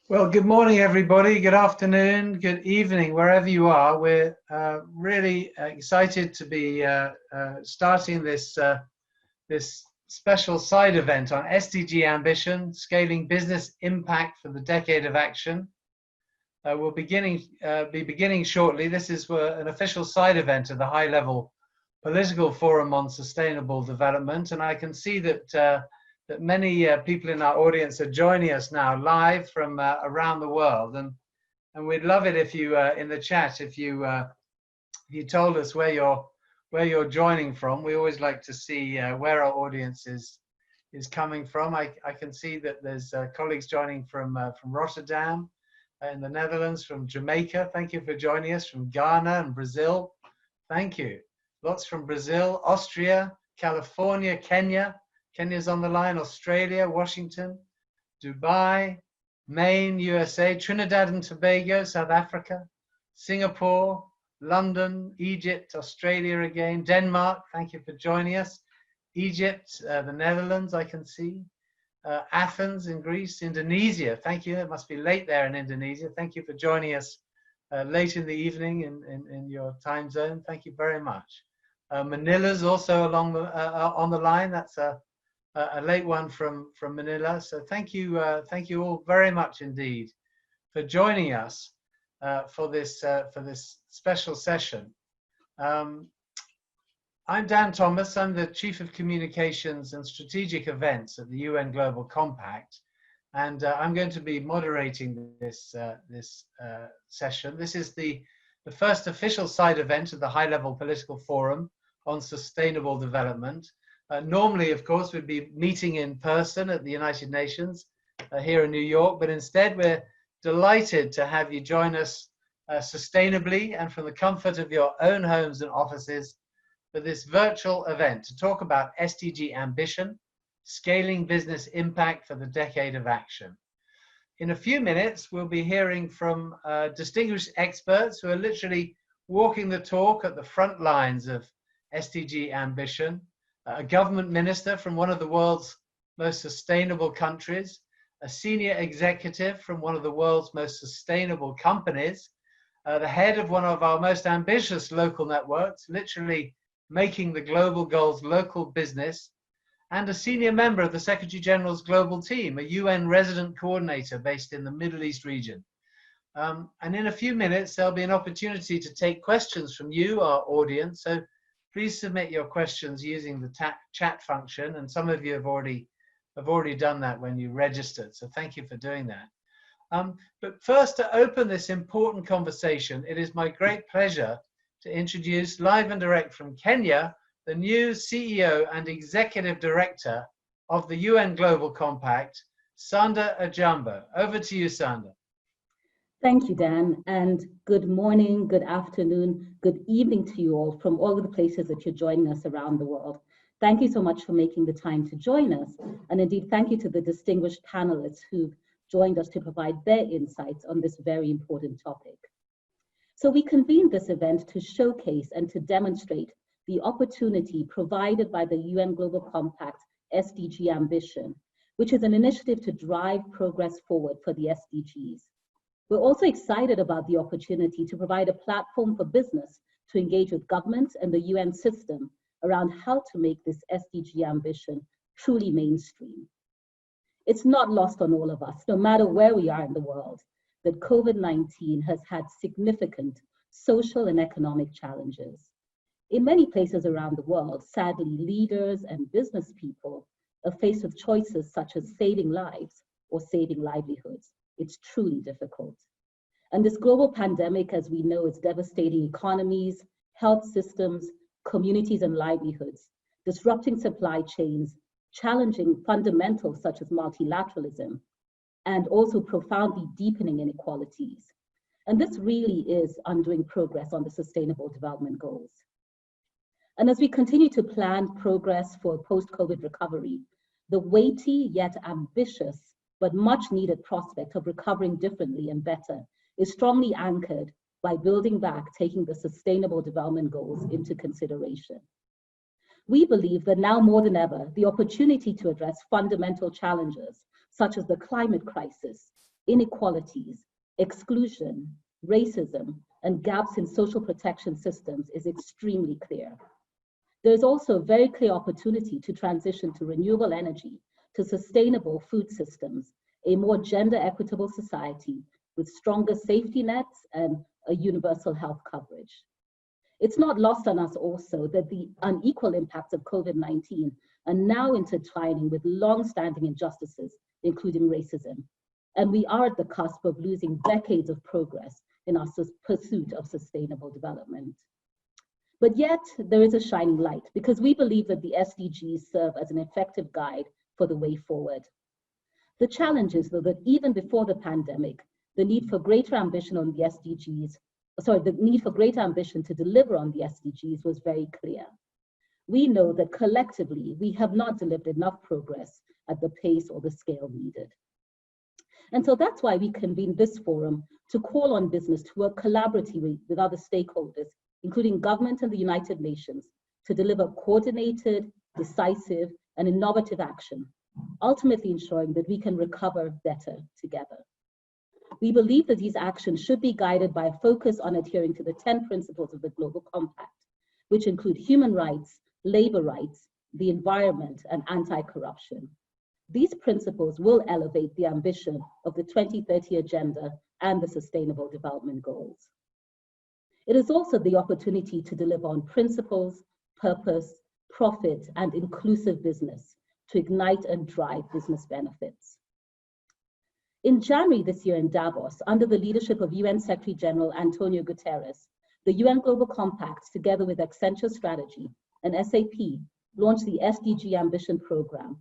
Well, good morning, everybody. Good afternoon, good evening, wherever you are. We're really excited to be starting this special side event on SDG Ambition, scaling business impact for the decade of action. We'll be beginning shortly. This is an official side event of the high-level political forum on sustainable development, and I can see that many people in our audience are joining us now live from around the world, and we'd love it if you in the chat if you told us where you're joining from. We always like to see where our audience is coming from. I can see that there's colleagues joining from Rotterdam in the Netherlands, from Jamaica. Thank you for joining us. From Ghana and Brazil. Thank you. Lots from Brazil, Austria, California, Kenya. Kenya's on the line, Australia, Washington, Dubai, Maine, USA, Trinidad and Tobago, South Africa, Singapore, London, Egypt, Australia again, Denmark, thank you for joining us, Egypt, the Netherlands, I can see, Athens in Greece, Indonesia, thank you, it must be late there in Indonesia, thank you for joining us late in the evening in your time zone, thank you very much. Manila's also on the line, that's a late one from Manila. So thank you all very much indeed for joining us for this special session. I'm Dan Thomas. I'm the Chief of Communications and Strategic Events at the UN Global Compact, and I'm going to be moderating this session. This is the first official side event of the High-Level Political Forum on Sustainable Development. Normally, of course, we'd be meeting in person at the United Nations here in New York, but instead we're delighted to have you join us sustainably and from the comfort of your own homes and offices for this virtual event to talk about SDG Ambition, scaling business impact for the decade of action. In a few minutes, we'll be hearing from distinguished experts who are literally walking the talk at the front lines of SDG Ambition. A government minister from one of the world's most sustainable countries, a senior executive from one of the world's most sustainable companies, the head of one of our most ambitious local networks, literally making the global goals local business, and a senior member of the Secretary General's global team, a UN resident coordinator based in the Middle East region. And in a few minutes, there'll be an opportunity to take questions from you, our audience. So please submit your questions using the chat function, and some of you have already done that when you registered, so thank you for doing that. But first, to open this important conversation, it is my great pleasure to introduce live and direct from Kenya, the new CEO and Executive Director of the UN Global Compact, Sanda Ajamba. Over to you, Sanda. Thank you, Dan, and good morning, good afternoon, good evening to you all from all of the places that you're joining us around the world. Thank you so much for making the time to join us, and indeed thank you to the distinguished panelists who've joined us to provide their insights on this very important topic. So we convened this event to showcase and to demonstrate the opportunity provided by the UN Global Compact SDG Ambition, which is an initiative to drive progress forward for the SDGs. We're also excited about the opportunity to provide a platform for business to engage with governments and the UN system around how to make this SDG ambition truly mainstream. It's not lost on all of us, no matter where we are in the world, that COVID-19 has had significant social and economic challenges. In many places around the world, sadly, leaders and business people are faced with choices such as saving lives or saving livelihoods. It's truly difficult. And this global pandemic, as we know, is devastating economies, health systems, communities and livelihoods, disrupting supply chains, challenging fundamentals such as multilateralism, and also profoundly deepening inequalities. And this really is undoing progress on the Sustainable Development Goals. And as we continue to plan progress for post-COVID recovery, the weighty yet ambitious but much needed prospect of recovering differently and better is strongly anchored by building back, taking the Sustainable Development Goals into consideration. We believe that now more than ever, the opportunity to address fundamental challenges such as the climate crisis, inequalities, exclusion, racism, and gaps in social protection systems is extremely clear. There is also a very clear opportunity to transition to renewable energy, to sustainable food systems, a more gender equitable society with stronger safety nets and a universal health coverage. It's not lost on us also that the unequal impacts of COVID-19 are now intertwining with long-standing injustices, including racism. And we are at the cusp of losing decades of progress in our pursuit of sustainable development. But yet, there is a shining light because we believe that the SDGs serve as an effective guide for the way forward. The challenge is, though, that even before the pandemic, the need for greater ambition on the SDGs, the need for greater ambition to deliver on the SDGs was very clear. We know that collectively, we have not delivered enough progress at the pace or the scale needed. And so that's why we convened this forum to call on business to work collaboratively with other stakeholders, including government and the United Nations, to deliver coordinated, decisive, and innovative action, ultimately ensuring that we can recover better together. We believe that these actions should be guided by a focus on adhering to the 10 principles of the Global Compact, which include human rights, labor rights, the environment, and anti-corruption. These principles will elevate the ambition of the 2030 Agenda and the Sustainable Development Goals. It is also the opportunity to deliver on principles, purpose, profit, and inclusive business to ignite and drive business benefits. In January this year in Davos, under the leadership of UN Secretary General Antonio Guterres, the UN Global Compact, together with Accenture Strategy and SAP, launched the SDG Ambition program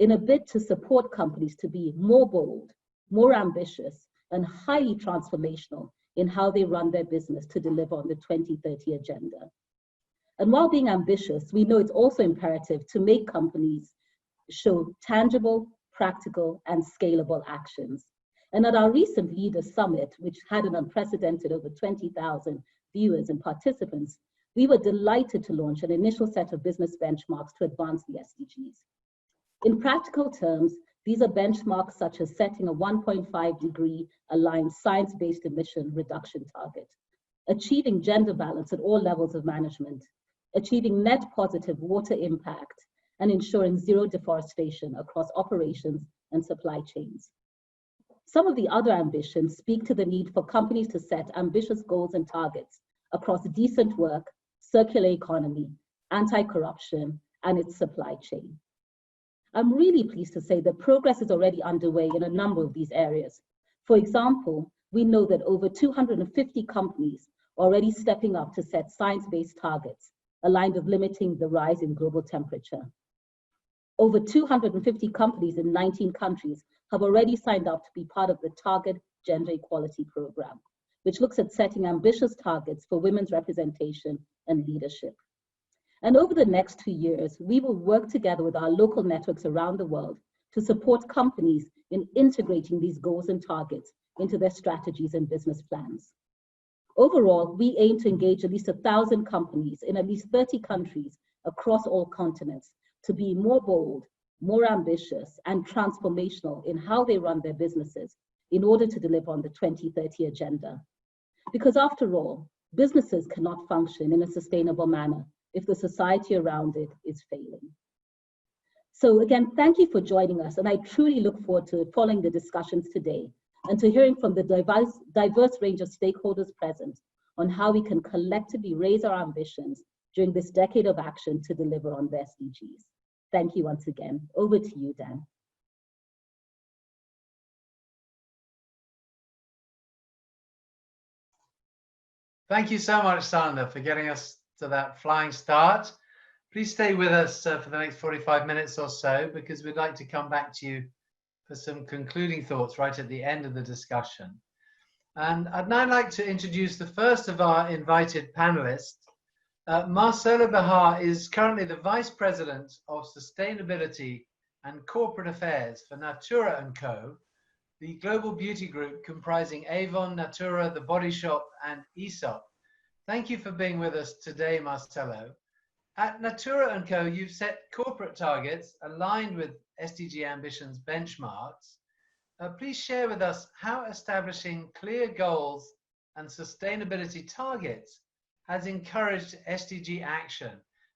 in a bid to support companies to be more bold, more ambitious, and highly transformational in how they run their business to deliver on the 2030 Agenda. And while being ambitious, we know it's also imperative to make companies show tangible, practical, and scalable actions. And at our recent Leaders Summit, which had an unprecedented over 20,000 viewers and participants, we were delighted to launch an initial set of business benchmarks to advance the SDGs. In practical terms, these are benchmarks such as setting a 1.5 degree aligned science-based emission reduction target, achieving gender balance at all levels of management, achieving net positive water impact, and ensuring zero deforestation across operations and supply chains. Some of the other ambitions speak to the need for companies to set ambitious goals and targets across decent work, circular economy, anti-corruption, and its supply chain. I'm really pleased to say that progress is already underway in a number of these areas. For example, we know that over 250 companies are already stepping up to set science-based targets aligned with limiting the rise in global temperature. Over 250 companies in 19 countries have already signed up to be part of the Target Gender Equality Program, which looks at setting ambitious targets for women's representation and leadership. And over the next 2 years, we will work together with our local networks around the world to support companies in integrating these goals and targets into their strategies and business plans. Overall, we aim to engage at least 1,000 companies in at least 30 countries across all continents to be more bold, more ambitious, and transformational in how they run their businesses in order to deliver on the 2030 Agenda. Because after all, businesses cannot function in a sustainable manner if the society around it is failing. So again, thank you for joining us, and I truly look forward to following the discussions today and to hearing from the diverse range of stakeholders present on how we can collectively raise our ambitions during this decade of action to deliver on the SDGs. Thank you once again. Over to you, Dan. Thank you so much, Sandra, for getting us to that flying start. Please stay with us for the next 45 minutes or so, because we'd like to come back to you for some concluding thoughts right at the end of the discussion. And I'd now like to introduce the first of our invited panelists. Marcelo Bahar is currently the Vice President of Sustainability and Corporate Affairs for Natura & Co., the global beauty group comprising Avon, Natura, The Body Shop, and Aesop. Thank you for being with us today, Marcelo. At Natura & Co., you've set corporate targets aligned with SDG Ambition's benchmarks. please share with us how establishing clear goals and sustainability targets has encouraged SDG action,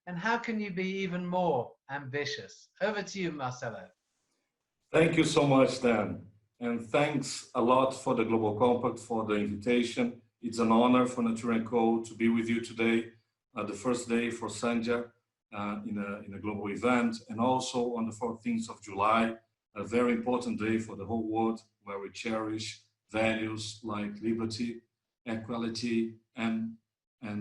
and how can you be even more ambitious? Over to you, Marcelo. Thank you so much, Dan. And thanks a lot for the Global Compact, for the invitation. It's an honor for Natura & Co to be with you today, the first day for Sanja in a global event, and also on the 14th of July, a very important day for the whole world, where we cherish values like liberty, equality, and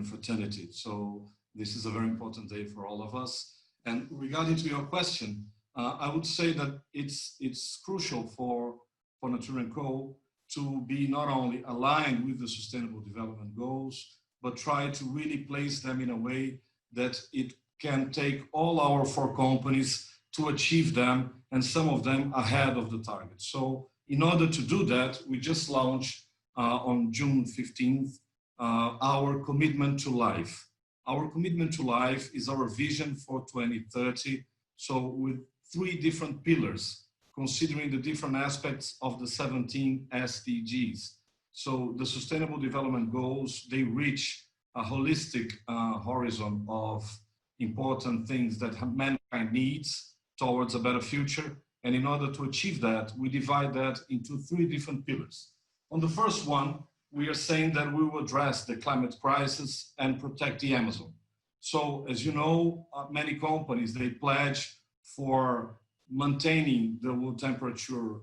fraternity. So this is a very important day for all of us. And regarding to your question, I would say that it's crucial for Natura & Co to be not only aligned with the Sustainable Development Goals, but try to really place them in a way that it can take all our 4 companies to achieve them, and some of them ahead of the target. So in order to do that, we just launched on June 15th our commitment to life. Our commitment to life is our vision for 2030. So with 3 different pillars, considering the different aspects of the 17 SDGs. So the Sustainable Development Goals, they reach a holistic horizon of important things that mankind needs towards a better future. And in order to achieve that, we divide that into 3 different pillars. On the first one, we are saying that we will address the climate crisis and protect the Amazon. So as you know, many companies, they pledge for maintaining the world temperature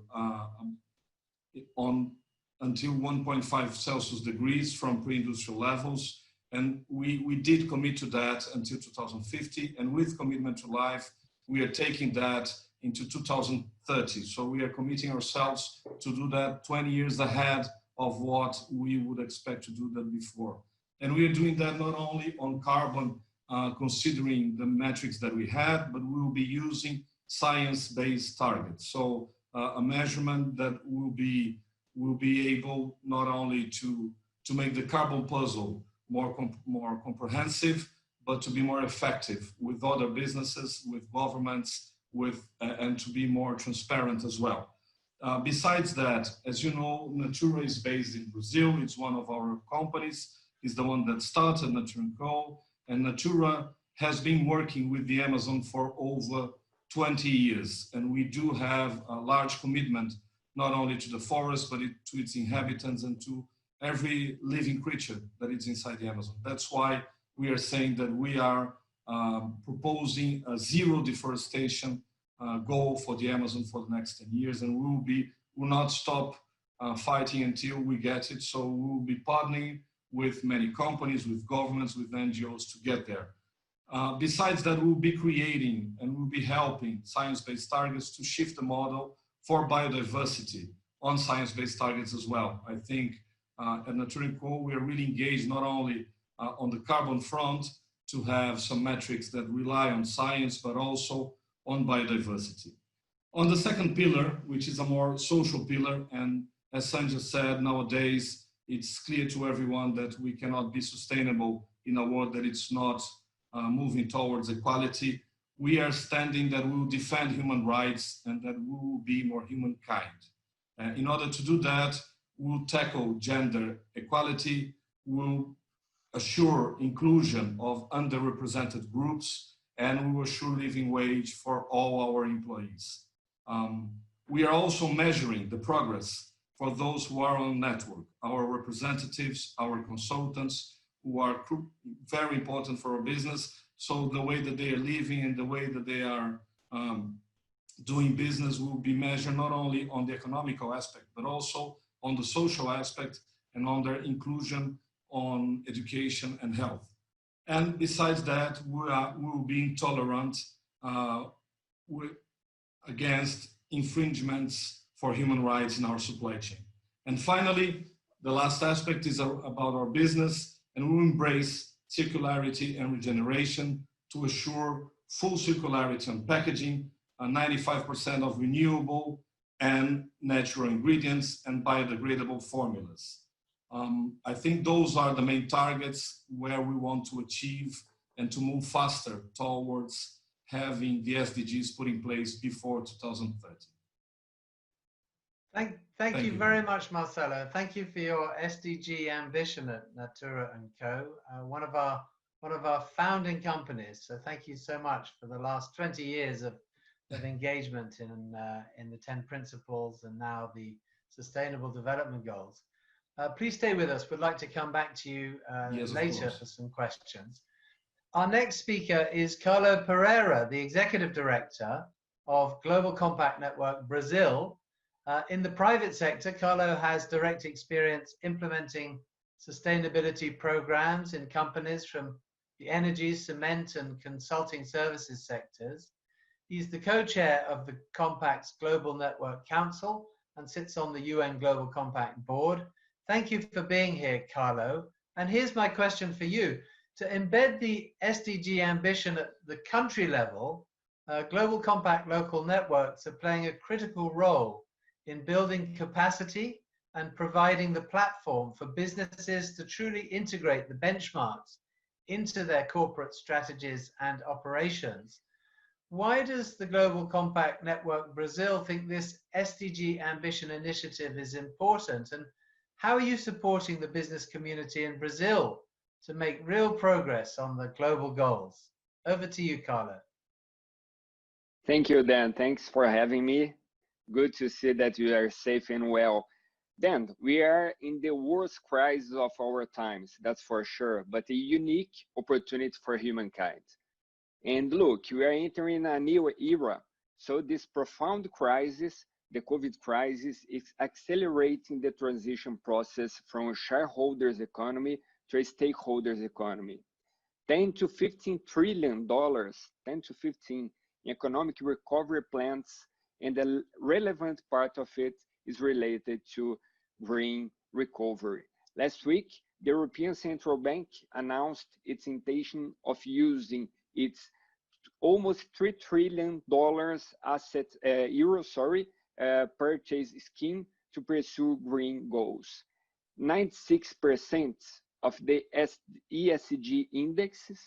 until 1.5 Celsius degrees from pre-industrial levels. And we did commit to that until 2050. And with Commitment to Life, we are taking that into 2030. So we are committing ourselves to do that 20 years ahead of what we would expect to do that before. And we are doing that not only on carbon, considering the metrics that we had, but we will be using science-based targets. So a measurement that will be able not only to make the carbon puzzle more comprehensive, but to be more effective with other businesses, with governments, and to be more transparent as well. Besides that, as you know, Natura is based in Brazil. It's one of our companies. It's the one that started Natura & Co. And Natura has been working with the Amazon for over 20 years. And we do have a large commitment, not only to the forest, but to its inhabitants and to every living creature that is inside the Amazon. That's why we are saying that we are proposing a 0 deforestation goal for the Amazon for the next 10 years. And we will not stop fighting until we get it. So we will be partnering with many companies, with governments, with NGOs to get there. Besides that, we'll be creating and we'll be helping science-based targets to shift the model for biodiversity on science-based targets as well. I think at Natura & Co, we are really engaged not only on the carbon front to have some metrics that rely on science, but also on biodiversity. On the second pillar, which is a more social pillar, and as Sanja said, nowadays, it's clear to everyone that we cannot be sustainable in a world that it's not moving towards equality. We are standing that we will defend human rights and that we will be more humankind. In order to do that, we'll tackle gender equality, we'll assure inclusion of underrepresented groups, and we will assure living wage for all our employees. We are also measuring the progress for those who are on network, our representatives, our consultants, who are very important for our business. So the way that they are living and the way that they are doing business will be measured not only on the economical aspect, but also on the social aspect and on their inclusion on education and health. And besides that, we will be intolerant against infringements for human rights in our supply chain. And finally, the last aspect is about our business, and we will embrace circularity and regeneration to assure full circularity on packaging, 95% of renewable and natural ingredients and biodegradable formulas. I think those are the main targets where we want to achieve and to move faster towards having the SDGs put in place before 2030. Thank you very much, Marcelo. Thank you for your SDG ambition at Natura & Co, one of our founding companies. So thank you so much for the last 20 years of engagement in the 10 principles and now the Sustainable Development Goals. Please stay with us. We'd like to come back to you later for some questions. Our next speaker is Carla Pereira, the Executive Director of Global Compact Network Brazil. In the private sector, Carlo has direct experience implementing sustainability programs in companies from the energy, cement, and consulting services sectors. He's the co-chair of the Compact's Global Network Council and sits on the UN Global Compact board. Thank you for being here, Carlo. And here's my question for you. To embed the SDG ambition at the country level, Global Compact local networks are playing a critical role in building capacity and providing the platform for businesses to truly integrate the benchmarks into their corporate strategies and operations. Why does the Global Compact Network Brazil think this SDG Ambition initiative is important, and how are you supporting the business community in Brazil to make real progress on the global goals? Over to you, Carla. Thank you, Dan. Thanks for having me. Good to see that you are safe and well. Dan, we are in the worst crisis of our times, that's for sure, but a unique opportunity for humankind. And look, we are entering a new era. So this profound crisis, the COVID crisis, is accelerating the transition process from a shareholders economy to a stakeholders economy. 10 to 15 trillion dollars, 10 to 15 economic recovery plans, and the relevant part of it is related to green recovery. Last week, the European Central Bank announced its intention of using its almost $3 trillion purchase scheme to pursue green goals. 96% of the ESG indexes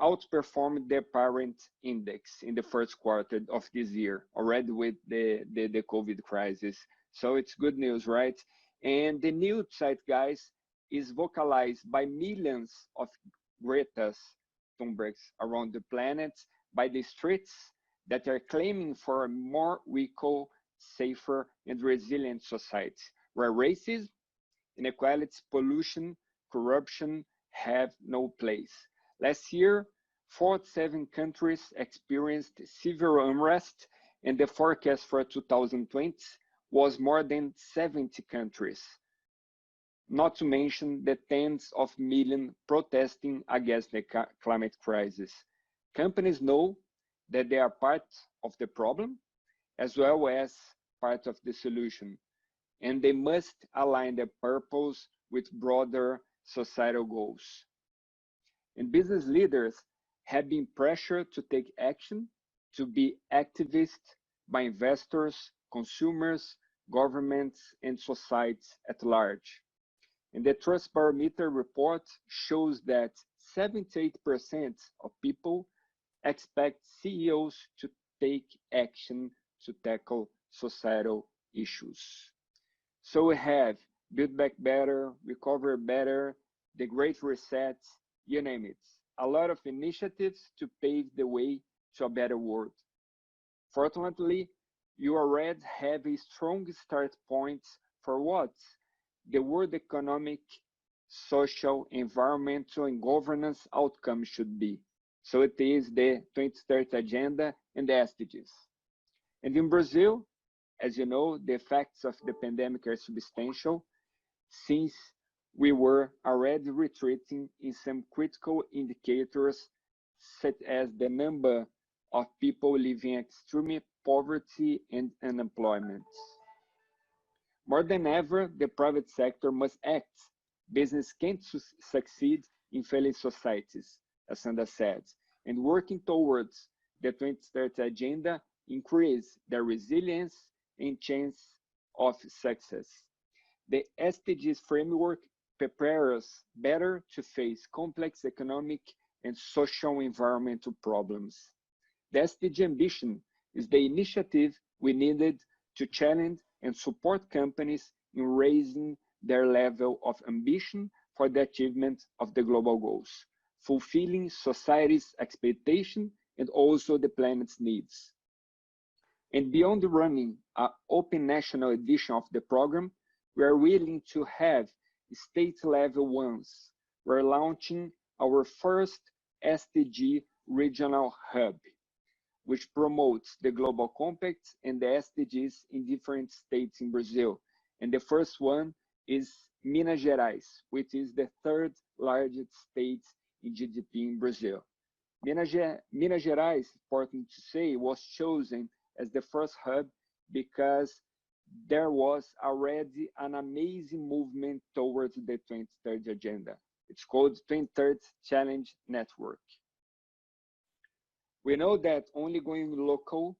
outperformed their parent index in the first quarter of this year, already with the COVID crisis. So it's good news, right? And the new zeitgeist is vocalized by millions of Greta's Thunbergs around the planet, by the streets that are claiming for a more equal, safer, and resilient society, where racism, inequality, pollution, corruption have no place. Last year, 47 countries experienced severe unrest, and the forecast for 2020 was more than 70 countries, not to mention the tens of millions protesting against the climate crisis. Companies know that they are part of the problem as well as part of the solution, and they must align their purpose with broader societal goals. And business leaders have been pressured to take action, to be activists by investors, consumers, governments, and societies at large. And the Trust Barometer report shows that 78% of people expect CEOs to take action to tackle societal issues. So we have Build Back Better, Recover Better, the Great Reset, you name it. A lot of initiatives to pave the way to a better world. Fortunately, you already have a strong start point for what the world economic, social, environmental, and governance outcomes should be. So it is the 2030 Agenda and the SDGs. And in Brazil, as you know, the effects of the pandemic are substantial, since we were already retreating in some critical indicators, such as the number of people living extreme poverty and unemployment. More than ever, the private sector must act. Business can't succeed in failing societies, as Sandra said, and working towards the 2030 Agenda increase their resilience and chance of success. The SDGs framework prepares us better to face complex economic and social environmental problems. The SDG Ambition is the initiative we needed to challenge and support companies in raising their level of ambition for the achievement of the global goals, fulfilling society's expectation and also the planet's needs. And beyond running an open national edition of the program, we are willing to have state-level ones. We're launching our first SDG regional hub, which promotes the Global Compact and the SDGs in different states in Brazil. And the first one is Minas Gerais, which is the third largest state in GDP in Brazil. Minas Gerais, important to say, was chosen as the first hub because there was already an amazing movement towards the 2030 agenda. It's called 2030 Challenge Network. We know that only going local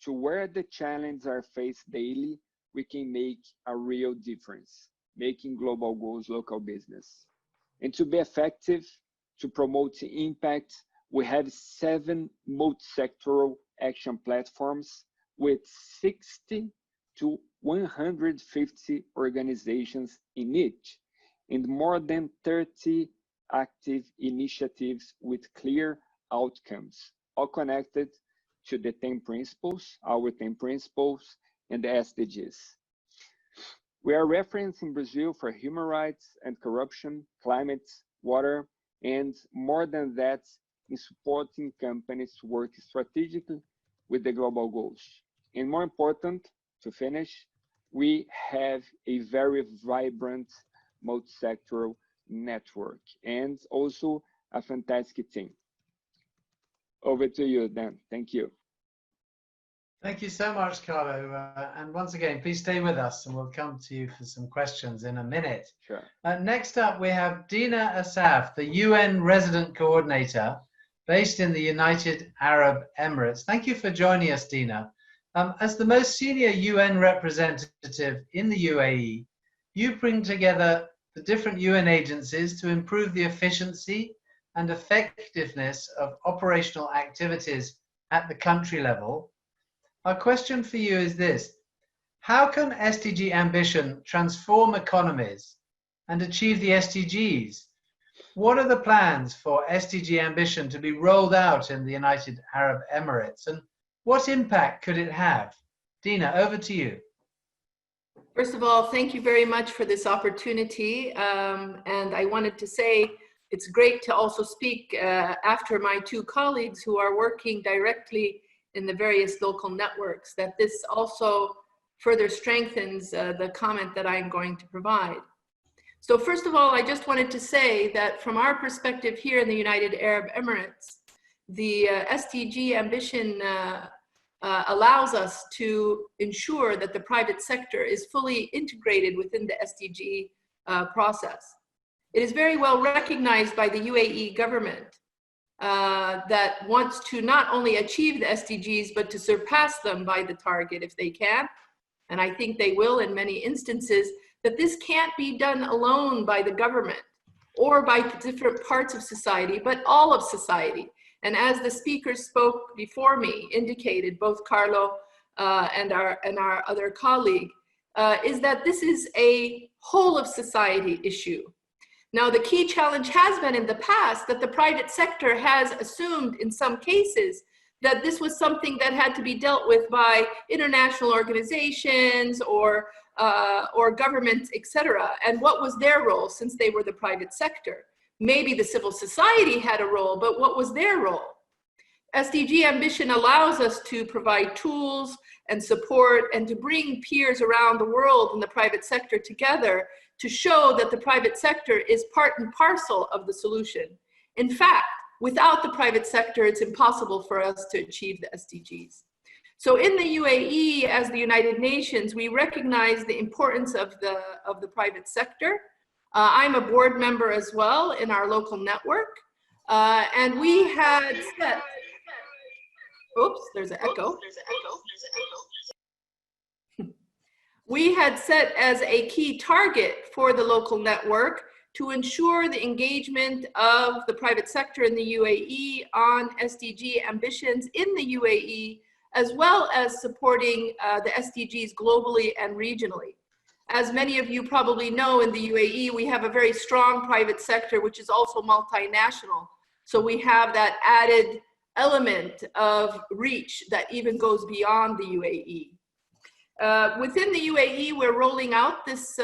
to where the challenges are faced daily, we can make a real difference, making global goals local business. And to be effective, to promote impact, we have 7 multi-sectoral action platforms with 60 to 150 organizations in each, and more than 30 active initiatives with clear outcomes, all connected to the 10 principles, our 10 principles, and the SDGs. We are referencing Brazil for human rights and corruption, climate, water, and more than that, in supporting companies to work strategically with the global goals. And more important, to finish, we have a very vibrant multi-sectoral network and also a fantastic team. Over to you, Dan. Thank you. Thank you so much, Carlo. And once again, please stay with us and we'll come to you for some questions in a minute. Sure. Next up, we have Dina Asaf, the UN Resident Coordinator based in the United Arab Emirates. Thank you for joining us, Dina. As the most senior UN representative in the UAE, you bring together the different UN agencies to improve the efficiency and effectiveness of operational activities at the country level. Our question for you is this: how can SDG Ambition transform economies and achieve the SDGs? What are the plans for SDG Ambition to be rolled out in the United Arab Emirates, and what impact could it have? Dina, over to you. First of all, thank you very much for this opportunity. And I wanted to say it's great to also speak after my 2 colleagues who are working directly in the various local networks, that this also further strengthens the comment that I'm going to provide. So first of all, I just wanted to say that from our perspective here in the United Arab Emirates, the SDG Ambition allows us to ensure that the private sector is fully integrated within the SDG process. It is very well recognized by the UAE government that wants to not only achieve the SDGs, but to surpass them by the target if they can. And I think they will in many instances, that this can't be done alone by the government or by different parts of society, but all of society. And as the speakers spoke before me indicated, both Carlo and our other colleague, is that this is a whole of society issue. Now, the key challenge has been in the past that the private sector has assumed in some cases that this was something that had to be dealt with by international organizations or governments, etc. And what was their role since they were the private sector? Maybe the civil society had a role, but what was their role? SDG Ambition allows us to provide tools and support and to bring peers around the world in the private sector together to show that the private sector is part and parcel of the solution. In fact, without the private sector, it's impossible for us to achieve the SDGs. So in the UAE, as the United Nations, we recognize the importance of the private sector. I'm a board member as well in our local network. And we had set, oops, there's an echo. We had set as a key target for the local network to ensure the engagement of the private sector in the UAE on SDG ambitions in the UAE as well as supporting the SDGs globally and regionally. As many of you probably know, in the UAE, we have a very strong private sector, which is also multinational. So we have that added element of reach that even goes beyond the UAE. Within the UAE, we're rolling out this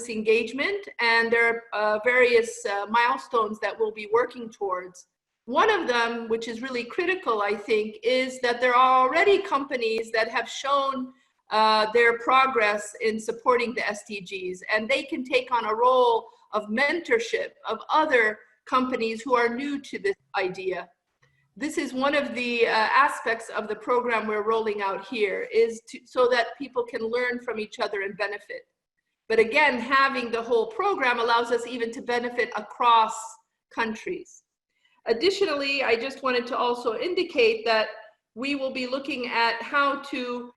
engagement, and there are various milestones that we'll be working towards. One of them, which is really critical, I think, is that there are already companies that have shown their progress in supporting the SDGs, and they can take on a role of mentorship of other companies who are new to this idea. This is one of the aspects of the program we're rolling out here, is so that people can learn from each other and benefit. But again, having the whole program allows us even to benefit across countries. Additionally, I just wanted to also indicate that we will be looking at how to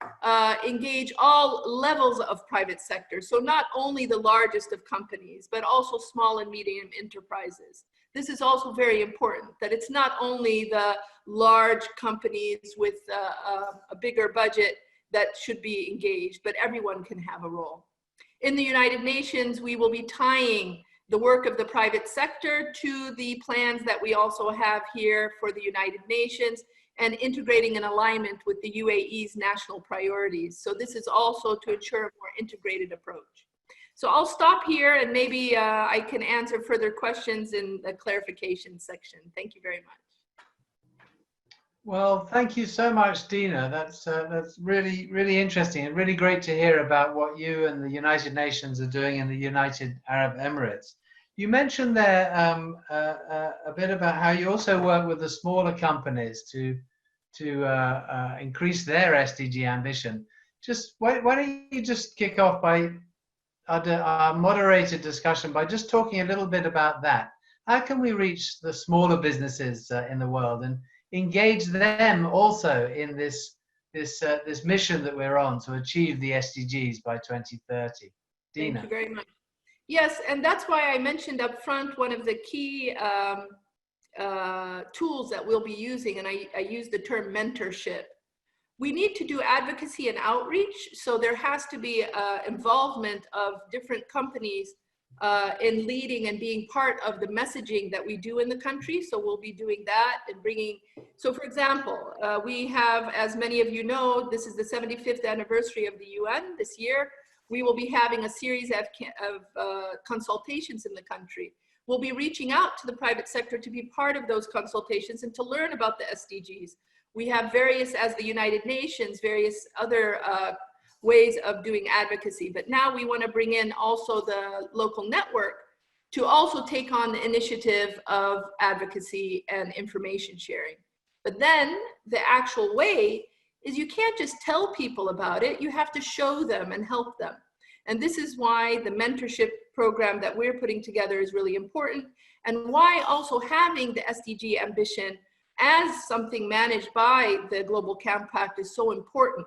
engage all levels of private sector. So not only the largest of companies, but also small and medium enterprises. This is also very important, that it's not only the large companies with a bigger budget that should be engaged, but everyone can have a role. In the United Nations, we will be tying the work of the private sector to the plans that we also have here for the United Nations, and integrating an alignment with the UAE's national priorities. So this is also to ensure a more integrated approach. So I'll stop here, and maybe I can answer further questions in the clarification section. Thank you very much. Well, thank you so much, Dina. That's really, really interesting, and really great to hear about what you and the United Nations are doing in the United Arab Emirates. You mentioned there a bit about how you also work with the smaller companies to increase their SDG ambition. Just why don't you just kick off by our moderated discussion by just talking a little bit about that. How can we reach the smaller businesses in the world and engage them also in this mission that we're on to achieve the SDGs by 2030? Dina. Thank you very much. Yes, and that's why I mentioned up front one of the key tools that we'll be using, and I use the term mentorship. We need to do advocacy and outreach, so there has to be involvement of different companies in leading and being part of the messaging that we do in the country. So we'll be doing that and bringing, so for example, we have, as many of you know, this is the 75th anniversary of the UN this year. We will be having a series of consultations in the country. We'll be reaching out to the private sector to be part of those consultations and to learn about the SDGs. We have various, as the United Nations, various other ways of doing advocacy. But now we want to bring in also the local network to also take on the initiative of advocacy and information sharing. But then the actual way is you can't just tell people about it, you have to show them and help them. And this is why the mentorship program that we're putting together is really important, and why also having the SDG Ambition as something managed by the Global Compact is so important.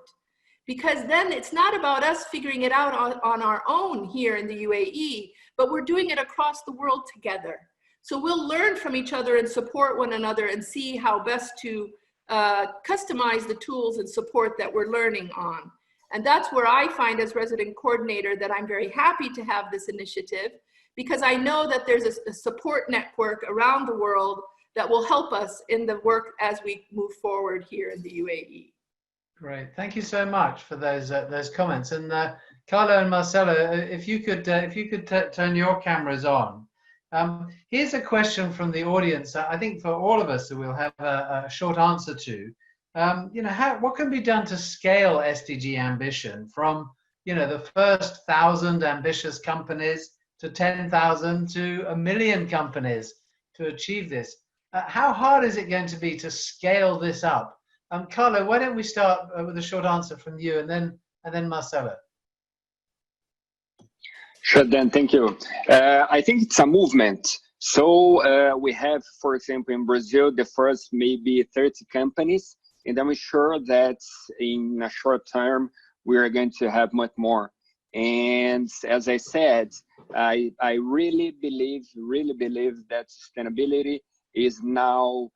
Because then it's not about us figuring it out on our own here in the UAE, but we're doing it across the world together. So we'll learn from each other and support one another and see how best to customize the tools and support that we're learning on. And that's where I find, as resident coordinator, that I'm very happy to have this initiative, because I know that there's a support network around the world that will help us in the work as we move forward here in the UAE. Great, thank you so much for those comments. And Carla and Marcelo, if you could turn your cameras on. Here's a question from the audience. I think for all of us, that we'll have a short answer to. You know, what can be done to scale SDG ambition from, you know, the first 1,000 ambitious companies to 10,000 to 1 million companies to achieve this? How hard is it going to be to scale this up? Carla, why don't we start with a short answer from you, and then Marcelo. Sure, Dan, thank you. I think it's a movement. So we have, for example, in Brazil, the first maybe 30 companies, and I'm sure that in a short term, we are going to have much more. And as I said, I really believe that sustainability is now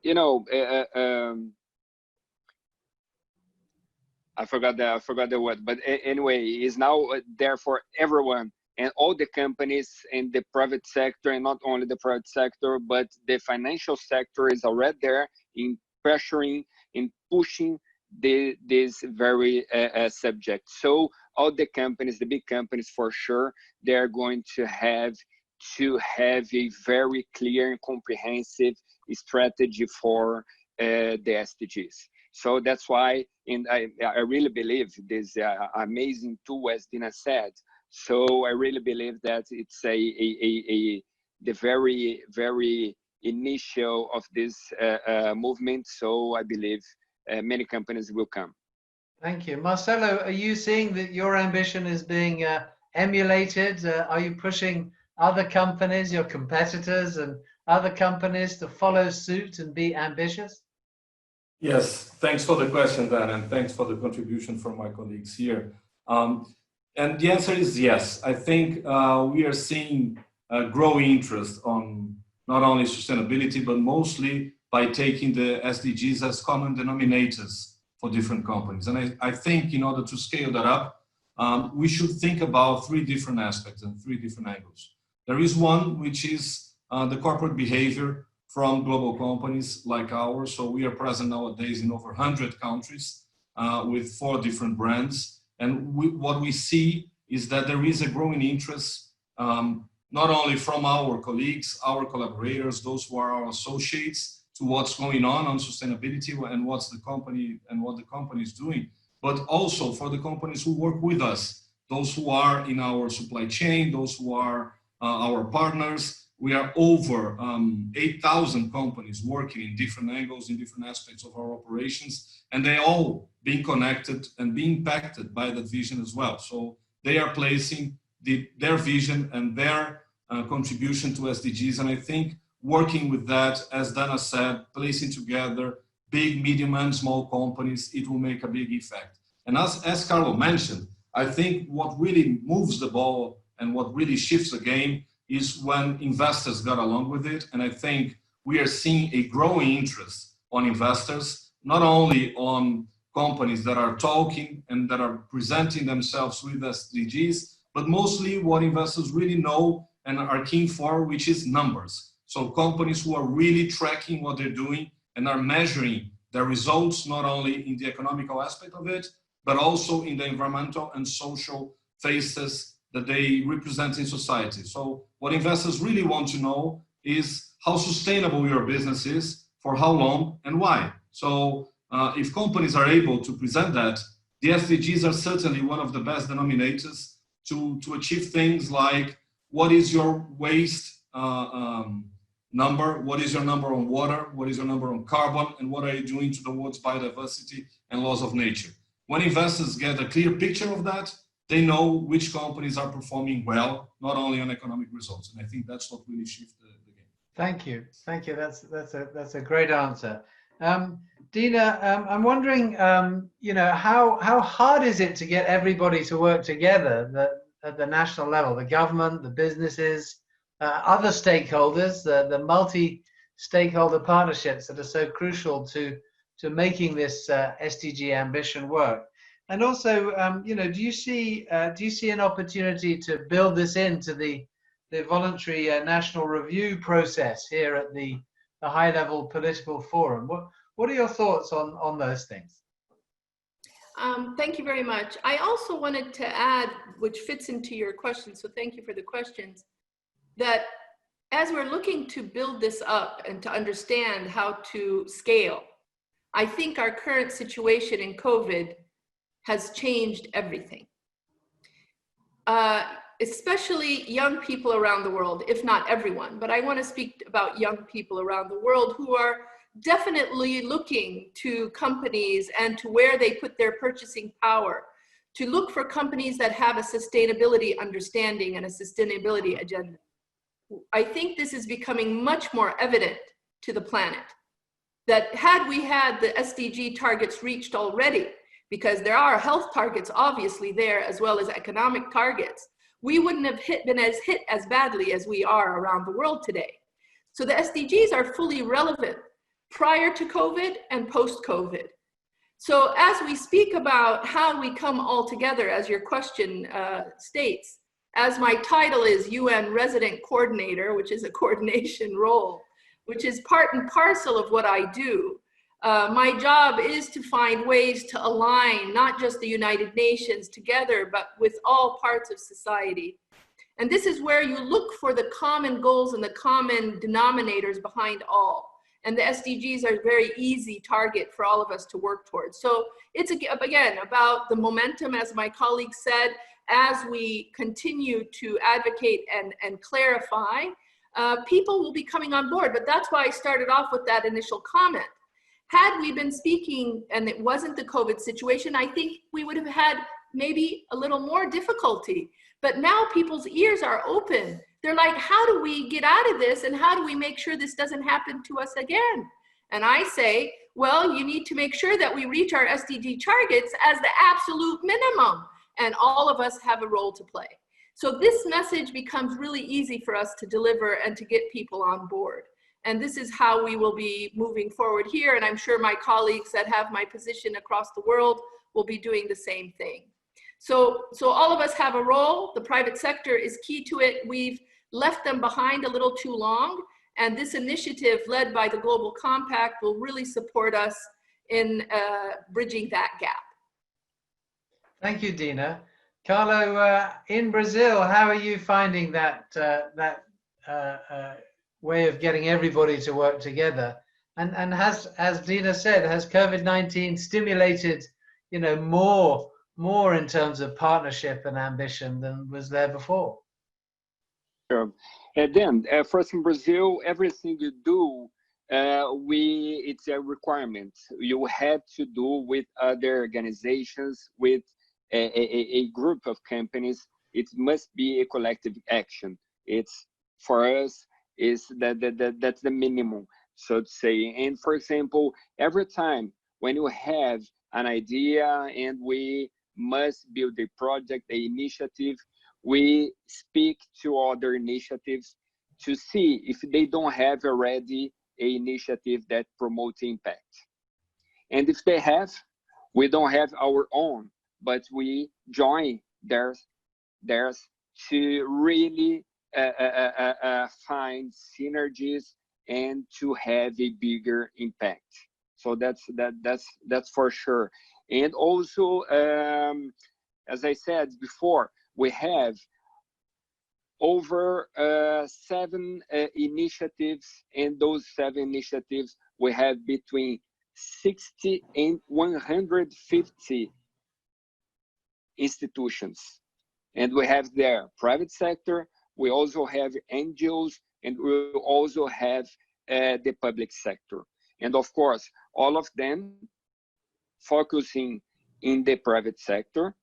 you know, I forgot the word, but anyway, is now there for everyone and all the companies in the private sector, and not only the private sector, but the financial sector is already there in pressuring, in pushing this very subject. So all the companies, the big companies for sure, they're going to have a very clear and comprehensive strategy for the SDGs. So that's why, I really believe this amazing tool, as Dina said. So I really believe that it's the very, very initial of this movement. So I believe many companies will come. Thank you. Marcelo, are you seeing that your ambition is being emulated? Are you pushing other companies, your competitors and other companies, to follow suit and be ambitious? Yes, thanks for the question, Dan, and thanks for the contribution from my colleagues here. And the answer is yes. I think we are seeing a growing interest on not only sustainability, but mostly by taking the SDGs as common denominators for different companies. And I think in order to scale that up, we should think about three different aspects and three different angles. There is one, which is the corporate behavior from global companies like ours. So we are present nowadays in over 100 countries with 4 different brands. And what we see is that there is a growing interest, not only from our colleagues, our collaborators, those who are our associates, to what's going on sustainability and what the company is doing, but also for the companies who work with us, those who are in our supply chain, those who are our partners. We are over 8,000 companies working in different angles, in different aspects of our operations, and they all being connected and being impacted by that vision as well. So they are placing their vision and their contribution to SDGs. And I think working with that, as Dana said, placing together big, medium, and small companies, it will make a big effect. And as Carlo mentioned, I think what really moves the ball and what really shifts the game is when investors got along with it. And I think we are seeing a growing interest on investors, not only on companies that are talking and that are presenting themselves with SDGs, but mostly what investors really know and are keen for, which is numbers. So companies who are really tracking what they're doing and are measuring their results, not only in the economical aspect of it, but also in the environmental and social phases that they represent in society. So what investors really want to know is how sustainable your business is, for how long, and why. So if companies are able to present that, the SDGs are certainly one of the best denominators to achieve things like, what is your waste number? What is your number on water? What is your number on carbon? And what are you doing towards biodiversity and laws of nature? When investors get a clear picture of that, they know which companies are performing well, not only on economic results. And I think that's what really shifts the game. Thank you. Thank you. That's a great answer. Dina, I'm wondering, how hard is it to get everybody to work together at the national level, the government, the businesses, other stakeholders, the multi-stakeholder partnerships that are so crucial to making this SDG ambition work? And also, do you see an opportunity to build this into the voluntary national review process here at the high-level political forum? What are your thoughts on those things? Thank you very much. I also wanted to add, which fits into your question, so thank you for the questions, that as we're looking to build this up and to understand how to scale, I think our current situation in COVID has changed everything. Especially young people around the world, if not everyone, but I want to speak about young people around the world who are definitely looking to companies and to where they put their purchasing power, to look for companies that have a sustainability understanding and a sustainability agenda. I think this is becoming much more evident to the planet, that had we had the SDG targets reached already, because there are health targets obviously there as well as economic targets, we wouldn't have been hit as badly as we are around the world today. So the SDGs are fully relevant. prior to COVID and post-COVID. So as we speak about how we come all together, as your question states, as my title is UN Resident Coordinator, which is a coordination role, which is part and parcel of what I do. My job is to find ways to align not just the United Nations together, but with all parts of society. And this is where you look for the common goals and the common denominators behind all. And the SDGs are a very easy target for all of us to work towards. So it's, again, about the momentum, as my colleague said, as we continue to advocate and clarify, people will be coming on board. But that's why I started off with that initial comment. Had we been speaking and it wasn't the COVID situation, I think we would have had maybe a little more difficulty. But now people's ears are open. They're like, how do we get out of this? And how do we make sure this doesn't happen to us again? And I say, well, you need to make sure that we reach our SDG targets as the absolute minimum. And all of us have a role to play. So this message becomes really easy for us to deliver and to get people on board. And this is how we will be moving forward here. And I'm sure my colleagues that have my position across the world will be doing the same thing. So all of us have a role. The private sector is key to it. We've left them behind a little too long. And this initiative led by the Global Compact will really support us in bridging that gap. Thank you, Dina. Carlo, in Brazil, how are you finding that way of getting everybody to work together? And has, as Dina said, has COVID-19 stimulated, more in terms of partnership and ambition than was there before? Sure. And then, first in Brazil, everything you do, it's a requirement. You have to do with other organizations, with a group of companies. It must be a collective action. It's, for us, is that's the minimum, so to say. And for example, every time when you have an idea and we must build a project, a initiative, we speak to other initiatives to see if they don't have already an initiative that promotes impact. And if they have, we don't have our own, but we join theirs to really find synergies and to have a bigger impact. So that's for sure. And also, as I said before, we have over 7 initiatives, and those 7 initiatives we have between 60 and 150 institutions. And we have their private sector, we also have NGOs, and we also have the public sector. And of course, all of them focusing in the private sector.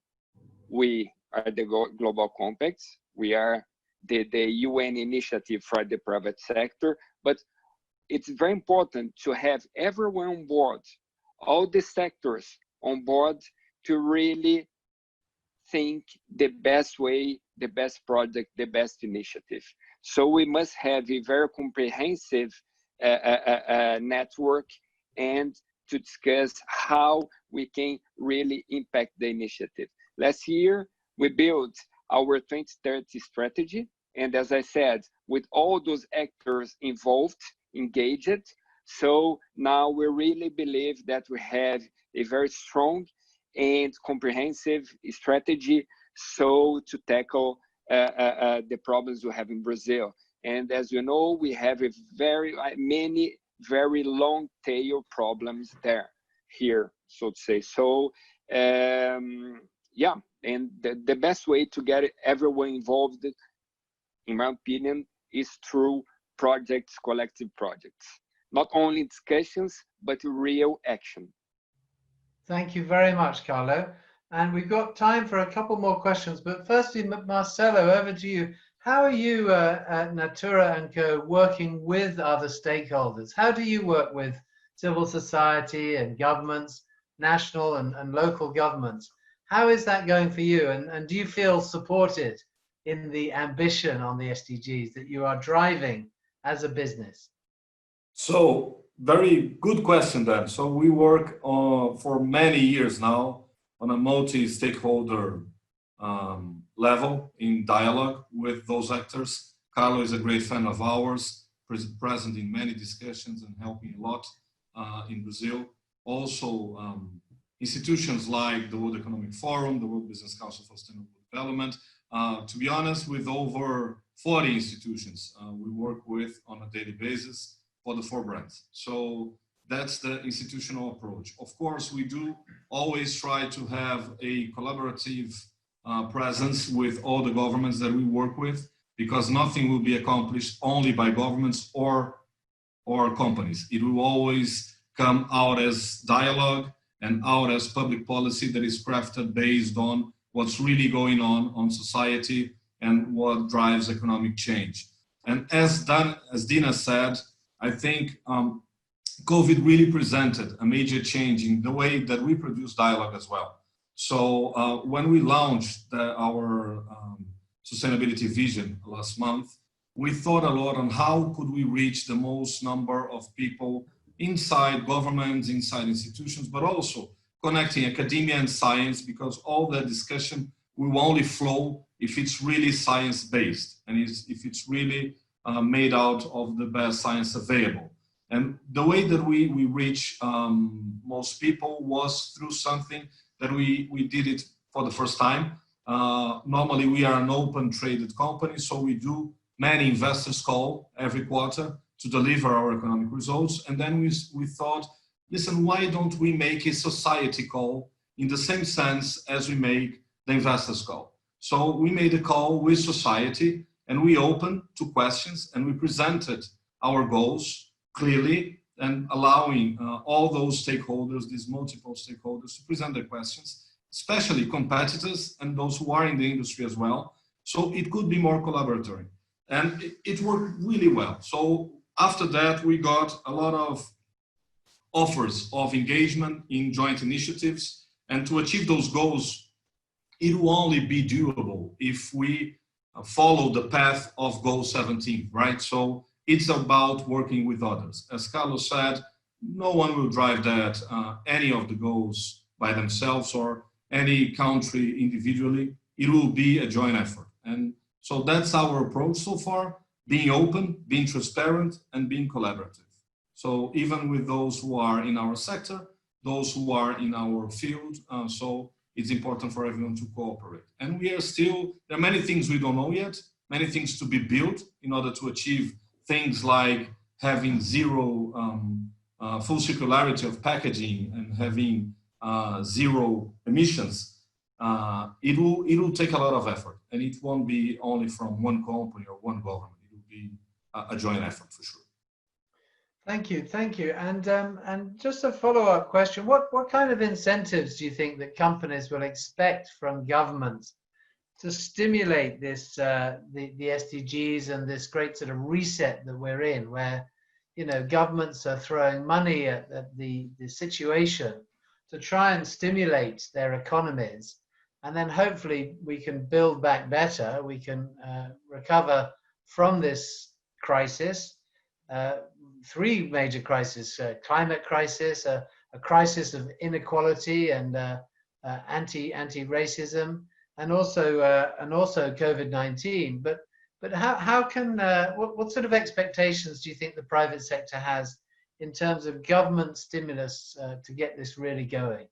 We are the Global Compacts. We are the UN initiative for the private sector. But it's very important to have everyone on board, all the sectors on board, to really think the best way, the best project, the best initiative. So we must have a very comprehensive network and to discuss how we can really impact the initiative. Last year, we built our 2030 strategy. And as I said, with all those actors involved, engaged, so now we really believe that we have a very strong and comprehensive strategy so to tackle the problems we have in Brazil. And as you know, we have a many very long tail problems here, so to say. So yeah, and the best way to get everyone involved, in my opinion, is through projects, collective projects. Not only discussions, but real action. Thank you very much, Carlo. And we've got time for a couple more questions, but firstly, Marcelo, over to you. How are you at Natura & Co working with other stakeholders? How do you work with civil society and governments, national and local governments? How is that going for you? And do you feel supported in the ambition on the SDGs that you are driving as a business? So Very good question, Dan. So we work for many years now on a multi-stakeholder level in dialogue with those actors. Carlo is a great friend of ours, present in many discussions and helping a lot in Brazil. Also, institutions like the World Economic Forum, the World Business Council for Sustainable Development. To be honest, with over 40 institutions we work with on a daily basis for the 4 brands. So that's the institutional approach. Of course, we do always try to have a collaborative presence with all the governments that we work with, because nothing will be accomplished only by governments or companies. It will always come out as dialogue and out as public policy that is crafted based on what's really going on society and what drives economic change. And as Dina said, I think COVID really presented a major change in the way that we produce dialogue as well. So when we launched our sustainability vision last month, we thought a lot on how could we reach the most number of people inside governments, inside institutions, but also connecting academia and science, because all that discussion will only flow if it's really science-based and if it's really made out of the best science available. And the way that we reach most people was through something that we did it for the first time. Normally we are an open traded company, so we do many investors call every quarter to deliver our economic results. And then we thought, listen, why don't we make a society call in the same sense as we make the investors call? So we made a call with society and we opened 2 questions and we presented our goals clearly and allowing all those stakeholders, these multiple stakeholders, to present their questions, especially competitors and those who are in the industry as well. So it could be more collaboratory. And it worked really well. So after that, we got a lot of offers of engagement in joint initiatives. And to achieve those goals, it will only be doable if we follow the path of goal 17, right? So it's about working with others. As Carlos said, no one will drive that, any of the goals by themselves or any country individually. It will be a joint effort. And so that's our approach so far, being open, being transparent, and being collaborative. So even with those who are in our sector, those who are in our field, so it's important for everyone to cooperate. And we are still, there are many things we don't know yet, many things to be built in order to achieve things like having zero full circularity of packaging and having zero emissions. It will take a lot of effort, and it won't be only from one company or one government. It will be a joint effort for sure. Thank you, thank you. And just a follow-up question: what kind of incentives do you think that companies will expect from governments to stimulate this the SDGs and this great sort of reset that we're in, where governments are throwing money at the situation to try and stimulate their economies, and then hopefully we can build back better, we can recover from this crisis. 3 major crises: climate crisis, a crisis of inequality and anti-racism, and also COVID-19. But how can what sort of expectations do you think the private sector has in terms of government stimulus to get this really going?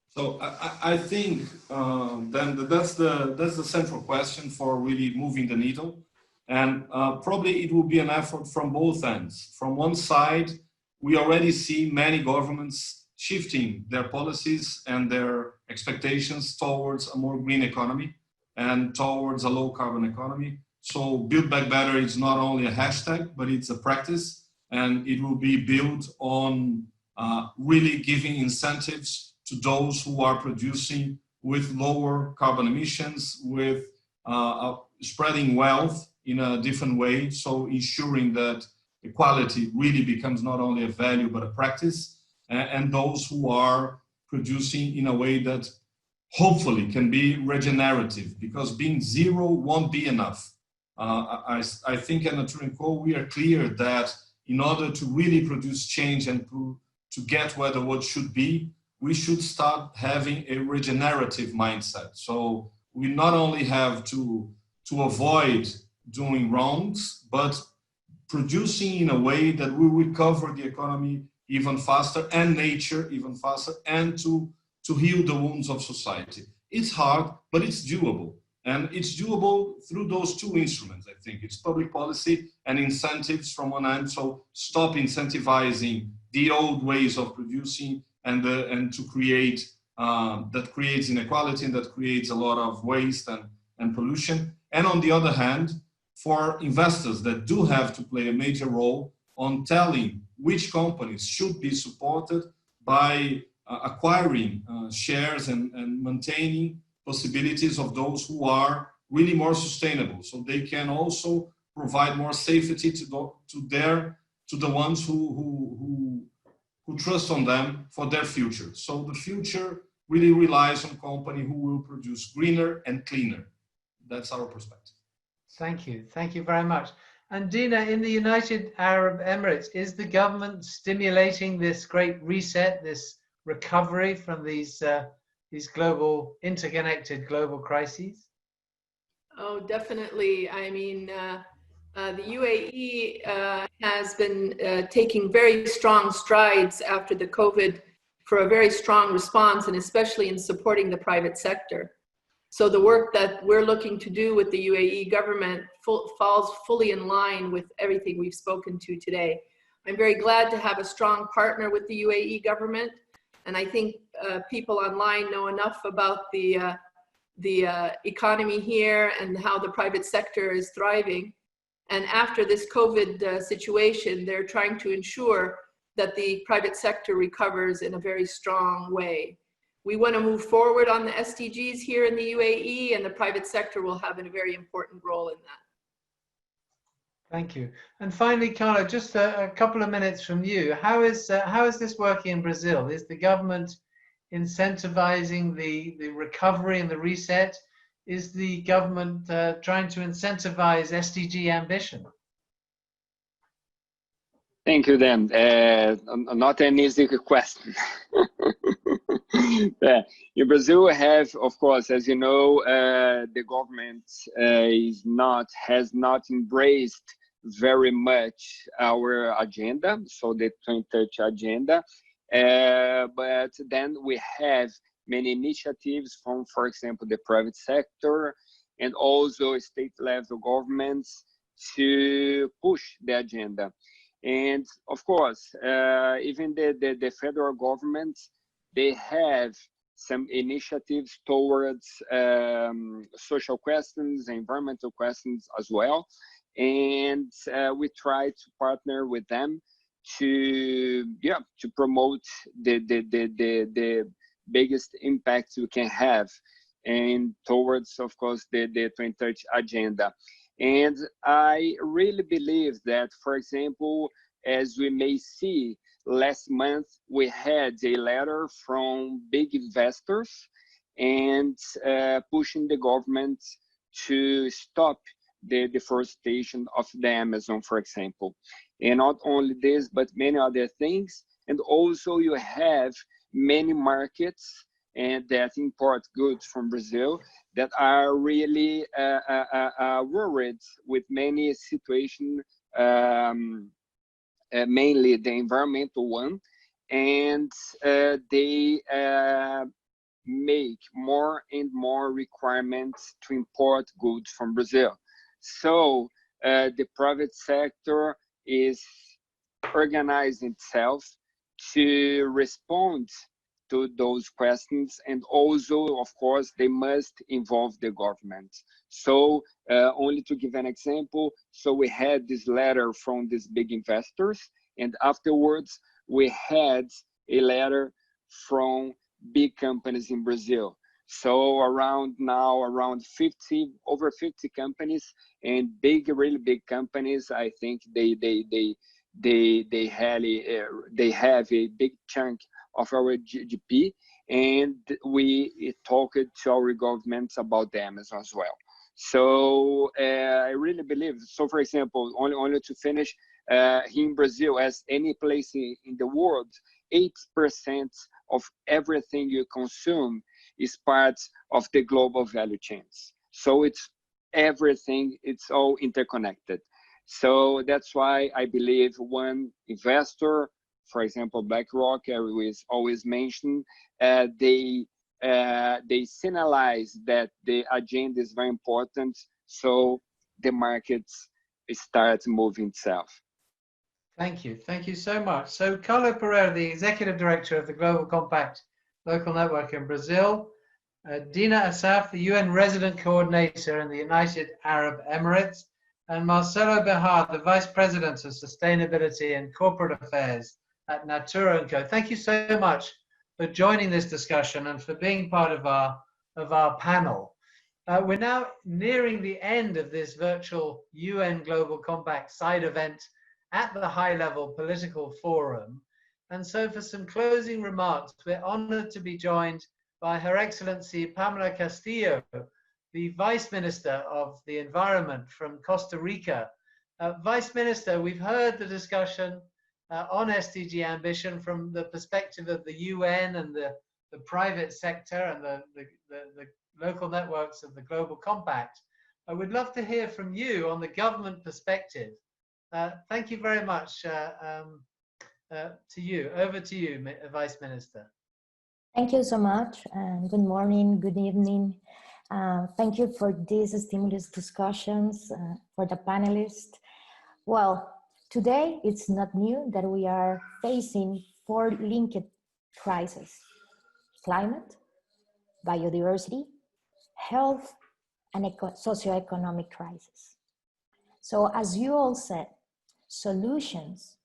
So I think then that's the central question for really moving the needle. And probably it will be an effort from both ends. From one side, we already see many governments shifting their policies and their expectations towards a more green economy and towards a low carbon economy. So Build Back Better is not only a hashtag, but it's a practice, and it will be built on really giving incentives to those who are producing with lower carbon emissions, with spreading wealth in a different way, so ensuring that equality really becomes not only a value but a practice, and those who are producing in a way that hopefully can be regenerative, because being zero won't be enough. I think at Natura & Co we are clear that in order to really produce change and to get where the world should be, we should start having a regenerative mindset. So we not only have to avoid doing wrongs, but producing in a way that will recover the economy even faster and nature even faster, and to heal the wounds of society. It's hard, but it's doable. And it's doable through those two instruments, I think. It's public policy and incentives from one hand. So stop incentivizing the old ways of producing and to create, that creates inequality and that creates a lot of waste and pollution. And on the other hand, for investors that do have to play a major role on telling which companies should be supported by acquiring shares and maintaining possibilities of those who are really more sustainable, so they can also provide more safety to the ones who trust on them for their future. So the future really relies on companies who will produce greener and cleaner. That's our perspective. Thank you very much. And Dina, in the United Arab Emirates, is the government stimulating this great reset, this recovery from these global, interconnected global crises? Oh, definitely. I mean, the UAE has been taking very strong strides after the COVID for a very strong response, and especially in supporting the private sector. So the work that we're looking to do with the UAE government falls fully in line with everything we've spoken to today. I'm very glad to have a strong partner with the UAE government. And I think people online know enough about the economy here and how the private sector is thriving. And after this COVID situation, they're trying to ensure that the private sector recovers in a very strong way. We want to move forward on the SDGs here in the UAE, and the private sector will have a very important role in that. Thank you. And finally, Carla, just a couple of minutes from you. How is this working in Brazil? Is the government incentivizing the recovery and the reset? Is the government trying to incentivize SDG Ambition? Thank you, Dan. Not an easy question. In Brazil, we have, of course, as you know, the government has not embraced very much our agenda, so the 2030 agenda. But then we have many initiatives from, for example, the private sector and also state-level governments to push the agenda. And of course, even the federal government, they have some initiatives towards social questions, environmental questions as well. And we try to partner with them to promote the biggest impact we can have, and towards, of course, the 2030 agenda. And I really believe that, for example, as we may see, last month we had a letter from big investors and pushing the government to stop the deforestation of the Amazon, for example. And not only this, but many other things. And also you have many markets and that import goods from Brazil that are really worried with many situations, mainly the environmental one, and they make more and more requirements to import goods from Brazil. So the private sector is organizing itself to respond to those questions, and also, of course, they must involve the government. So only to give an example, so we had this letter from these big investors, and afterwards we had a letter from big companies in Brazil. So around 50, over 50 companies, and really big companies. I think they have a big chunk of our GDP, and we talked to our governments about the Amazon as well. So I really believe, so for example, only to finish, here in Brazil, as any place in the world, 8% of everything you consume is part of the global value chains. So it's everything, it's all interconnected. So that's why I believe one investor, for example, BlackRock, we always mention, they signalize that the agenda is very important, so the markets start moving itself. Thank you so much. So Carla Pereira, the Executive Director of the Global Compact Local Network in Brazil, Dina Asaf, the UN Resident Coordinator in the United Arab Emirates, and Marcelo Behar, the Vice President of Sustainability and Corporate Affairs at Natura & Co. Thank you so much for joining this discussion and for being part of our panel. We're now nearing the end of this virtual UN Global Compact side event at the high-level political forum. And so for some closing remarks, we're honored to be joined by Her Excellency Pamela Castillo, the Vice Minister of the Environment from Costa Rica. Vice Minister, we've heard the discussion on SDG Ambition from the perspective of the UN and the private sector and the local networks of the Global Compact. I would love to hear from you on the government perspective. Thank you very much to you. Over to you, Vice Minister. Thank you so much, and good morning, good evening. Thank you for these stimulus discussions, for the panelists. Well, today it's not new that we are facing 4 linked crises: climate, biodiversity, health, and socioeconomic crisis. So as you all said, solutions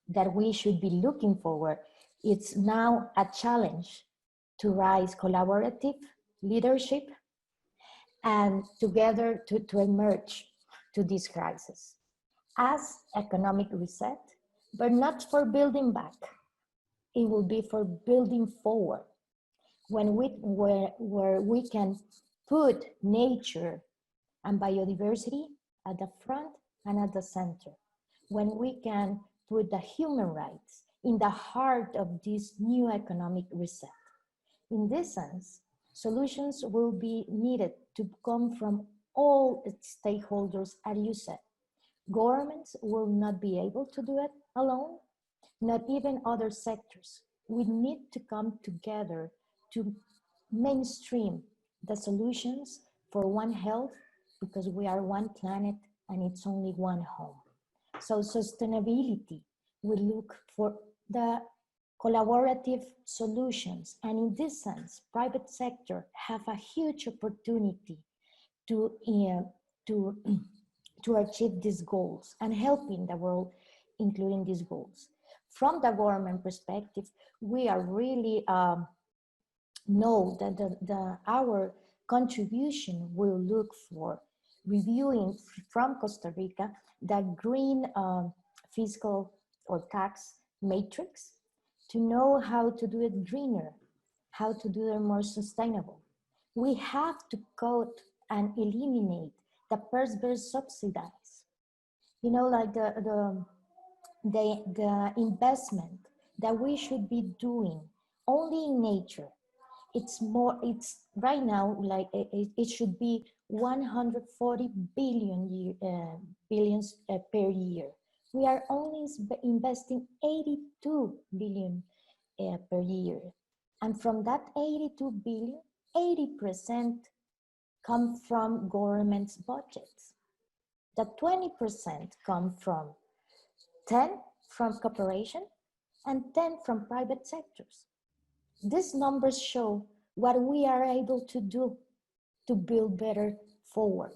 that we should be looking forward, it's now a challenge to rise collaborative leadership and together to emerge to this crisis as economic reset, but not for building back. It will be for building forward, where we can put nature and biodiversity at the front and at the center, when we can put the human rights in the heart of this new economic reset. In this sense, solutions will be needed to come from all its stakeholders, as you said. Governments will not be able to do it alone, not even other sectors. We need to come together to mainstream the solutions for one health, because we are one planet and it's only one home. So sustainability will look for the collaborative solutions. And in this sense, private sector have a huge opportunity to achieve these goals and helping the world, including these goals. From the government perspective, we are really know that our contribution will look for reviewing from Costa Rica the green fiscal or tax matrix, to know how to do it greener, how to do it more sustainable. We have to cut and eliminate the perverse subsidies. You know, like the investment that we should be doing only in nature. It's right now, like it should be 140 billions per year. We are only investing 82 billion per year. And from that 82 billion, 80% come from government's budgets. The 20% come from 10 from cooperation and 10 from private sectors. These numbers show what we are able to do to build better forward.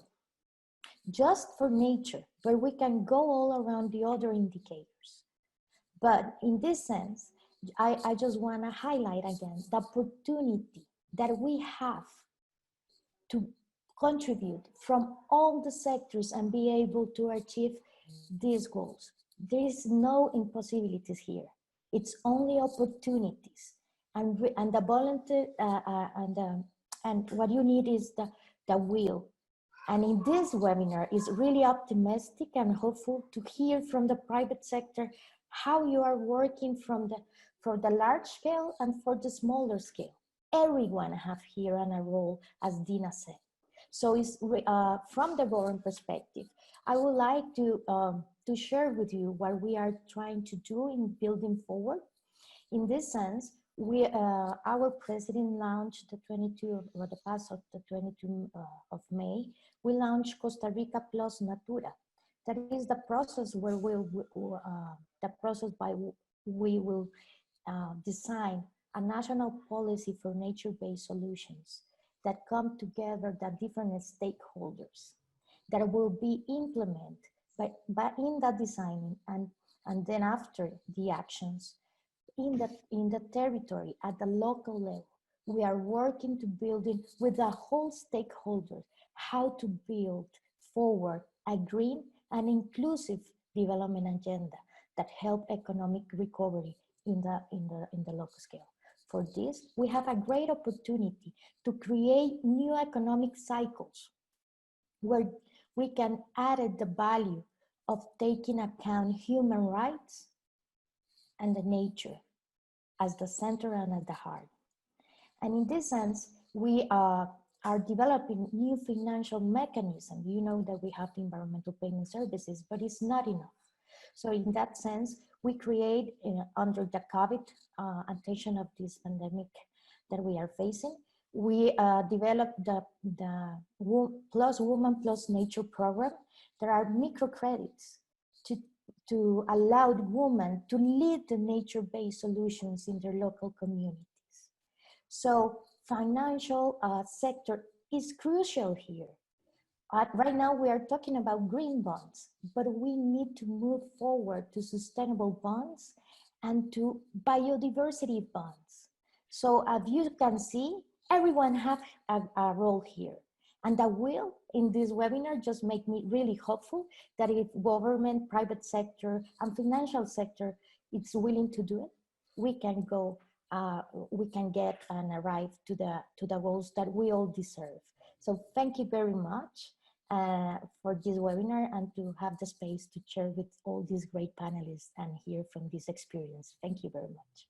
Just for nature, but we can go all around the other indicators. But in this sense, I just want to highlight again the opportunity that we have to contribute from all the sectors and be able to achieve these goals. There is no impossibilities here. It's only opportunities. And the volunteer and what you need is the will And in this webinar is really optimistic and hopeful to hear from the private sector how you are working for the large scale and for the smaller scale. Everyone have here a role, as Dina said. So it's, from the government perspective, I would like to share with you what we are trying to do in building forward. In this sense, our president launched the 22 or the past of the 22 of May. We launched Costa Rica Plus Natura. That is the process where we will design a national policy for nature-based solutions that come together the different stakeholders that will be implemented by in the designing and then after the actions in the territory at the local level. We are working to building with the whole stakeholders how to build forward a green and inclusive development agenda that help economic recovery in the local scale. For this, we have a great opportunity to create new economic cycles where we can add the value of taking account human rights and the nature as the center and at the heart. And in this sense, we are developing new financial mechanisms. You know that we have environmental payment services, but it's not enough. So in that sense, we create under the COVID attention of this pandemic that we are facing, we developed the Plus Woman Plus Nature program. There are microcredits to allow women to lead the nature-based solutions in their local communities. So financial sector is crucial here. Right now we are talking about green bonds, but we need to move forward to sustainable bonds and to biodiversity bonds. So as you can see, everyone have a role here. And that will, in this webinar, just make me really hopeful that if government, private sector, and financial sector is willing to do it, we can go, we can get and arrive to the goals that we all deserve. So thank you very much for this webinar and to have the space to share with all these great panelists and hear from this experience. Thank you very much.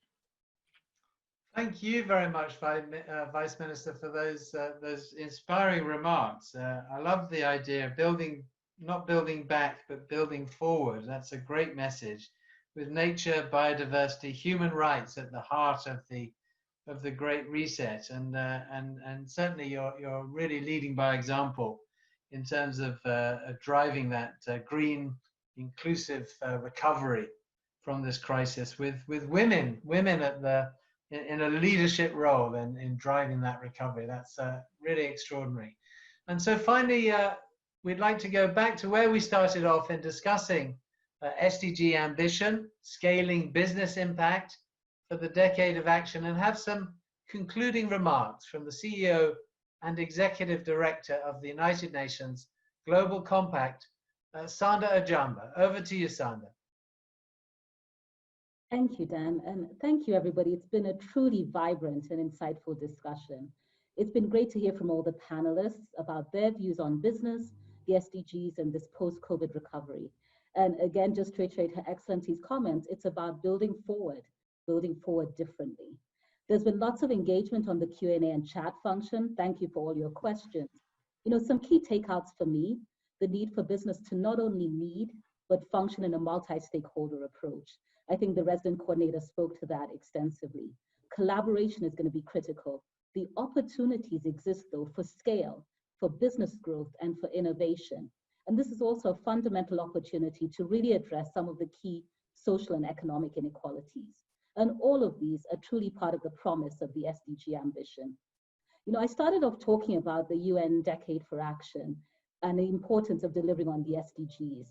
Thank you very much, Vice Minister, for those inspiring remarks. I love the idea of not building back, but building forward. That's a great message, with nature, biodiversity, human rights at the heart of the Great Reset. And certainly you're really leading by example in terms of driving that green, inclusive recovery from this crisis, with women at in a leadership role in driving that recovery. That's really extraordinary. And so finally, we'd like to go back to where we started off in discussing SDG Ambition, scaling business impact for the decade of action, and have some concluding remarks from the CEO and Executive Director of the United Nations Global Compact, Sanda Ajamba. Over to you, Sanda. Thank you, Dan, and thank you, everybody. It's been a truly vibrant and insightful discussion. It's been great to hear from all the panelists about their views on business, the SDGs, and this post-COVID recovery. And again, just to reiterate Her Excellency's comments, it's about building forward differently. There's been lots of engagement on the Q&A and chat function. Thank you for all your questions. You know, some key takeouts for me: the need for business to not only lead, but function in a multi-stakeholder approach. I think the resident coordinator spoke to that extensively. Collaboration is going to be critical. The opportunities exist, though, for scale, for business growth, and for innovation. And this is also a fundamental opportunity to really address some of the key social and economic inequalities. And all of these are truly part of the promise of the SDG Ambition. You know, I started off talking about the UN Decade for Action and the importance of delivering on the SDGs.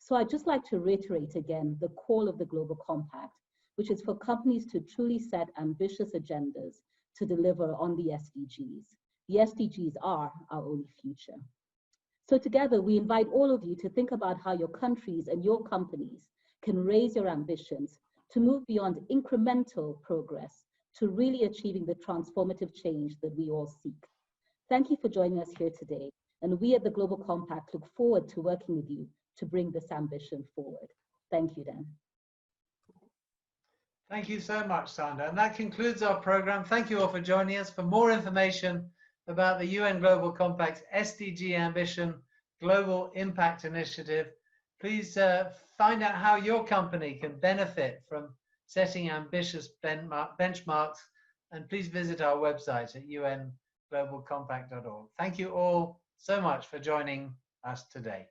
So I'd just like to reiterate again the call of the Global Compact, which is for companies to truly set ambitious agendas to deliver on the SDGs. The SDGs are our only future. So together, we invite all of you to think about how your countries and your companies can raise your ambitions to move beyond incremental progress to really achieving the transformative change that we all seek. Thank you for joining us here today. And we at the Global Compact look forward to working with you to bring this ambition forward. Thank you, Dan. Thank you so much, Sandra. And that concludes our program. Thank you all for joining us. For more information about the UN Global Compact's SDG Ambition Global Impact Initiative, please find out how your company can benefit from setting ambitious benchmarks, and please visit our website at unglobalcompact.org. Thank you all so much for joining us today.